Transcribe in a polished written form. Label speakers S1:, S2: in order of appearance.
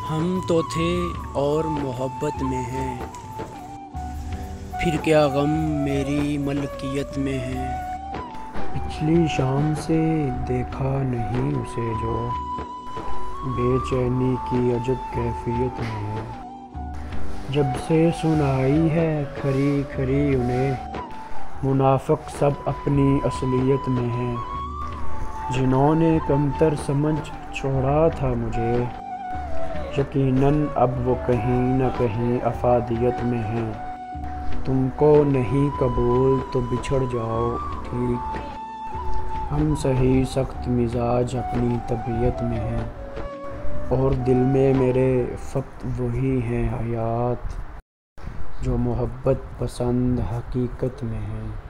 S1: हम तो थे और मोहब्बत में हैं, फिर क्या गम मेरी मलकियत में है। पिछली शाम से देखा नहीं उसे जो बेचैनी की अजब कैफियत में है। जब से सुनाई है खरी खरी उन्हें, मुनाफिक सब अपनी असलियत में है। जिन्होंने कमतर समझ छोड़ा था मुझे, यकीनन अब वो कहीं न कहीं अफादियत में है। तुमको नहीं कबूल तो बिछड़ जाओ ठीक, हम सही सख्त मिजाज अपनी तबीयत में हैं। और दिल में मेरे फ़क़्त वही हैं हयात, जो मोहब्बत पसंद हकीकत में हैं।